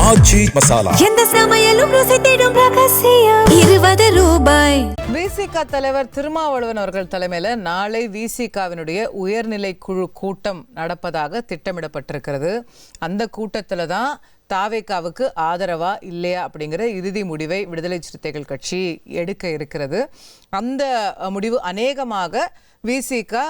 ஆச்சி மசாலா. எந்த சமையலும் ருசி தேடும் ரகசியம். 20 ரூபாய். விசிக தலைவர் திருமாவளவன் அவர்கள் தலைமையில் நாளை விசிகவினுடைய உயர்நிலை குழு கூட்டம் நடப்பதாக திட்டமிடப்பட்டிருக்கிறது. அந்த கூட்டத்தில் தான் தாவேகாவுக்கு ஆதரவா இல்லையா அப்படிங்கிற இறுதி முடிவை விடுதலை சிறுத்தைகள் கட்சி எடுக்க இருக்கிறது. அந்த முடிவு அநேகமாக விசிக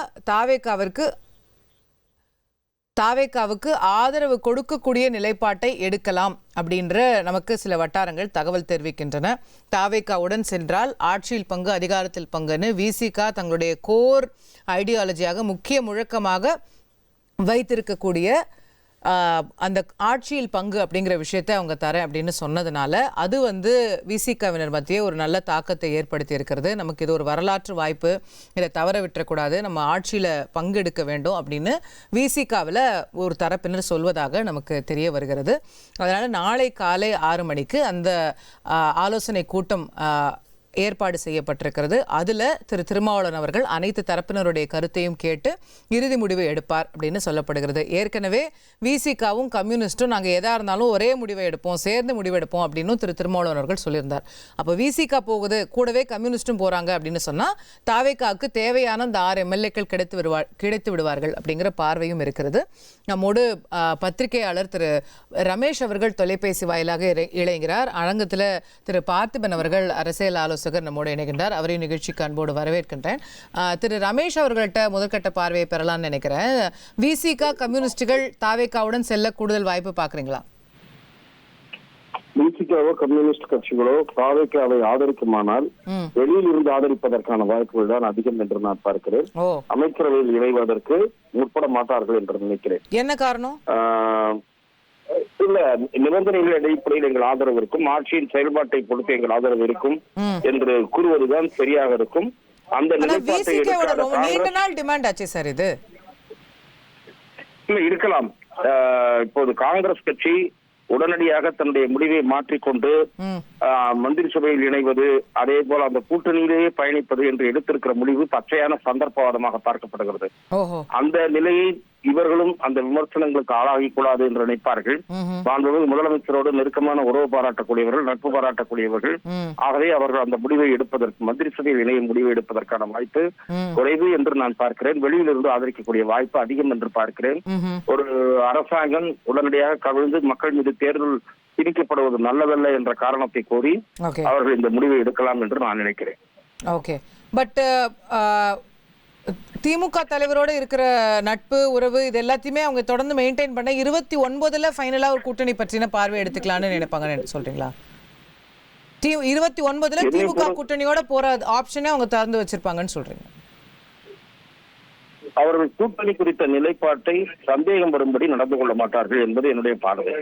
தாவேகாவுக்கு ஆதரவு கொடுக்கக்கூடிய நிலைப்பாட்டை எடுக்கலாம் அப்படின்ற நமக்கு சில வட்டாரங்கள் தகவல் தெரிவிக்கின்றன. தாவேகாவுடன் சென்றால் ஆட்சியில் பங்கு அதிகாரத்தில் பங்குன்னு விசிக தங்களுடைய கோர் ஐடியாலஜியாக முக்கிய முழக்கமாக வைத்திருக்கக்கூடிய அந்த ஆட்சியில் பங்கு அப்படிங்கிற விஷயத்தை அவங்க தரேன் அப்படின்னு சொன்னதுனால அது விசிகவினர் மத்தியே ஒரு நல்ல தாக்கத்தை ஏற்படுத்தி இருக்கிறது. நமக்கு இது ஒரு வரலாற்று வாய்ப்பு, இதை தவற விட்டுறக்கூடாது, நம்ம ஆட்சியில் பங்கெடுக்க வேண்டும் அப்படின்னு விசிகவில் ஒரு தரப்பினர் சொல்வதாக நமக்கு தெரிய வருகிறது. அதனால் நாளை காலை 6 மணிக்கு அந்த ஆலோசனை கூட்டம் ஏற்பாடு செய்யப்பட்டிருக்கிறது. அதில் திருமாவளவன் அவர்கள் அனைத்து தரப்பினருடைய கருத்தையும் கேட்டு இறுதி முடிவை எடுப்பார் அப்படின்னு சொல்லப்படுகிறது. ஏற்கனவே விசிகவும் கம்யூனிஸ்டும் நாங்கள் எதாக இருந்தாலும் ஒரே முடிவை எடுப்போம், சேர்ந்து முடிவெடுப்போம் அப்படின்னு திருமாவளவன் அவர்கள் சொல்லியிருந்தார். அப்போ விசிக போகுது, கூடவே கம்யூனிஸ்டும் போகிறாங்க அப்படின்னு சொன்னால் தாவேகாவுக்கு தேவையான அந்த 6 எம்எல்ஏக்கள் கிடைத்து விடுவார்கள் அப்படிங்கிற பார்வையும் இருக்கிறது. நம்மோடு பத்திரிகையாளர் திரு ரமேஷ் அவர்கள் தொலைபேசி வாயிலாக இணைகிறார். அரங்கத்தில் திரு பார்த்திபன் அவர்கள் அரசியல் ஆலோசகர் நம்மோடு இணைகின்றார். அவரையும் நிகழ்ச்சிக்கு அன்போடு வரவேற்கின்றேன். திரு ரமேஷ் அவர்கள்ட்ட முதற்கட்ட பார்வையை பெறலாம்னு நினைக்கிறேன். விசிக கம்யூனிஸ்டுகள் தாவேகாவுடன் செல்ல கூடுதல் வாய்ப்பு பாக்குறீங்களா? விசிகவோ கம்யூனிஸ்ட் கட்சிகளோ தாவேகாவை ஆதரிக்குமானால் வெளியில் இருந்து ஆதரிப்பதற்கான வாய்ப்புகள் தான் அதிகம் என்று நான் பார்க்கிறேன். அமைச்சரவையில் இணைவதற்கு முற்பட மாட்டார்கள் என்று நினைக்கிறேன். என்ன காரணம்? இல்ல, நிபந்தனைகள் அடிப்படையில் எங்கள் ஆதரவு இருக்கும், ஆட்சியின் செயல்பாட்டை பொறுத்து எங்கள் ஆதரவு இருக்கும் என்று கூறுவதுதான் சரியாக இருக்கும். அந்த நிலைப்பாட்டை இருக்கலாம். இப்போது காங்கிரஸ் கட்சி உடனடியாக தன்னுடைய முடிவை மாற்றிக்கொண்டு மந்திரி சபையில் இணைவது, அதே போல அந்த கூட்டணியிலேயே பயணிப்பது என்று எடுத்திருக்கிற முடிவு பச்சையான சந்தர்ப்பவாதமாக பார்க்கப்படுகிறது. அந்த நிலையை இவர்களும் அந்த விமர்சனங்களுக்கு ஆளாகி கூடாது என்று நினைப்பார்கள். முதலமைச்சரோடு நெருக்கமான உறவு பாராட்டக்கூடியவர்கள், நட்பு பாராட்டக்கூடியவர்கள். ஆகவே அவர்கள் அந்த முடிவை எடுப்பதற்கு, மந்திரி சபையில் இணைய முடிவை எடுப்பதற்கான வாய்ப்பு குறைவு என்று நான் பார்க்கிறேன். வெளியில் இருந்து ஆதரிக்கக்கூடிய வாய்ப்பு அதிகம் என்று பார்க்கிறேன். ஒரு அரசாங்கம் உடனடியாக கவிழ்ந்து மக்கள் மீது தேர்தல் திணிக்கப்படுவது நல்லதல்ல என்ற காரணத்தை கோரி அவர்கள் இந்த முடிவை எடுக்கலாம் என்று நான் நினைக்கிறேன். ஓகே, பட் திமுக தலைவரோட இருக்கிற நட்பு உறவு இது எல்லாத்தையுமே அவங்க தொடர்ந்து மெயின்டைன் பண்ண 29 ஃபைனலா ஒரு கூட்டணி பற்றின பார்வை எடுத்துக்கலாம்னு நினைப்பாங்க சொல்றீங்களா? 29 திமுக கூட்டணியோட போற ஆப்ஷனே அவங்க திறந்து வச்சிருப்பாங்கன்னு சொல்றீங்க? அவர்கள் கூட்டணி குறித்த நிலைப்பாட்டை சந்தேகம் வரும்படி நடந்து கொள்ள மாட்டார்கள் என்பது என்னுடைய பார்வை.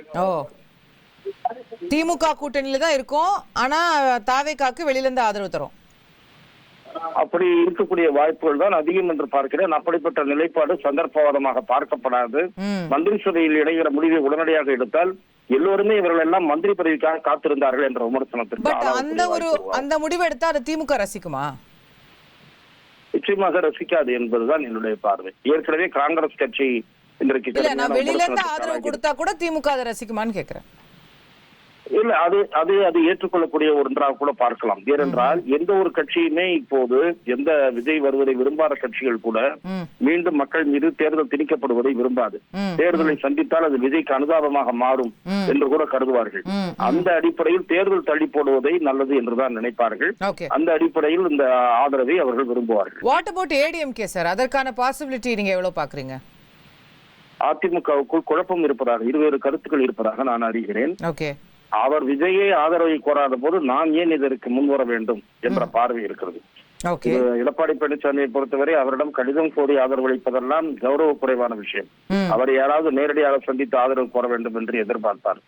திமுக கூட்டணியில தான் இருக்கும், ஆனா தாவேகாக்கு வெளியில இருந்து ஆதரவு தரும், அப்படி இருக்கக்கூடிய வாய்ப்புகள் தான் அதிகம் என்று பார்க்கிறேன். அப்படிப்பட்ட நிலைப்பாடு சந்தர்ப்பவாதமாக பார்க்கப்படாது. மந்திரி சபையில் இணைகிற முடிவை உடனடியாக எடுத்தால் எல்லோருமே இவர்கள் எல்லாம் மந்திரி பதவிக்காக காத்திருந்தார்கள் என்ற விமர்சனத்திற்கு அந்த முடிவு எடுத்தா அது திமுக ரசிக்குமா? நிச்சயமாக ரசிக்காது என்பதுதான் என்னுடைய பார்வை. ஏற்கனவே காங்கிரஸ் கட்சி இன்றைக்கு வெளியில இருந்து ஆதரவு கொடுத்தா கூட திமுக அதை ரசிக்குமான்னு கேக்குறேன். இல்ல, அது ஏற்றுக்கொள்ளக்கூடிய ஒன்றாக கூட பார்க்கலாம். ஏனென்றால் எந்த ஒரு கட்சியுமே இப்போது எந்த விஜய் வருவதை விரும்பாத கட்சிகள் கூட மீண்டும் மக்கள் மீது தேர்தல் திணிக்கப்படுவதை விரும்பாது. தேர்தலை சந்தித்தால் அது விஜய்க்கு அனுதாபமாக மாறும் என்று கூட கருதுவார்கள். அந்த அடிப்படையில் தேர்தல் தள்ளி போடுவதை நல்லது என்றுதான் நினைப்பார்கள். அந்த அடிப்படையில் இந்த ஆதரவை அவர்கள் விரும்புவார்கள். What about ADMK sir? அதற்கான பாசிபிலிட்டி நீங்க எவ்வளவு பாக்குறீங்க? அதிமுகவுக்குள் குழப்பம் இருப்பதாக, இருவேறு கருத்துக்கள் இருப்பதாக நான் அறிகிறேன். அவர் விஜயை ஆதரவை கோராத போது நான் ஏன் இதற்கு முன்வர வேண்டும் என்ற பார்வை இருக்கிறது. எடப்பாடி பழனிசாமியை பொறுத்தவரை அவரிடம் கடிதம் கோரி ஆதரவு அளிப்பதெல்லாம் கௌரவ குறைவான விஷயம். அவர் யாராவது நேரடியாக சந்தித்து ஆதரவு கோர வேண்டும் என்று எதிர்பார்த்தார்.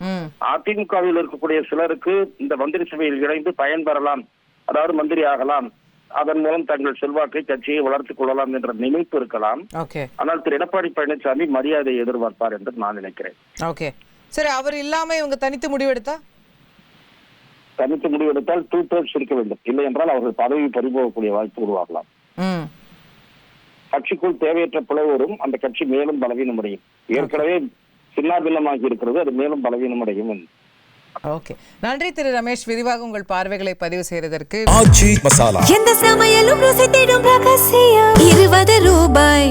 அதிமுகவில் இருக்கக்கூடிய சிலருக்கு இந்த மந்திரி சபையில் இணைந்து பயன் பெறலாம், அதாவது மந்திரி ஆகலாம், அதன் மூலம் தங்கள் செல்வாக்கை கட்சியை வளர்த்துக் கொள்ளலாம் என்ற நினைப்பு இருக்கலாம். ஆனால் திரு எடப்பாடி பழனிசாமி மரியாதையை எதிர்பார்ப்பார் என்று நான் நினைக்கிறேன். சரி, அவர் இல்லாம இவங்க தனித்து முடிவெடுத்தால் 2/3 இருக்க வேண்டும். இல்லை என்றால் அவர்கள் பதவி பறிபோகக்கூடிய வாய்ப்பு உருவாகலாம். கட்சிக்குள் தேவையற்ற பிளவு வரும், அந்த கட்சி மேலும் பலவீனமடையும். ஏற்கனவே சின்னாபின்னமாகி இருக்கிறது, அது மேலும் பலவீனமடையும். ஓகே, நன்றி திரு ரமேஷ், விரிவாக உங்கள் பார்வைகளை பதிவு செய்ததற்கு. எந்த சமையலும் ருசி தேடும் ரகசியம் 20 ரூபாய்.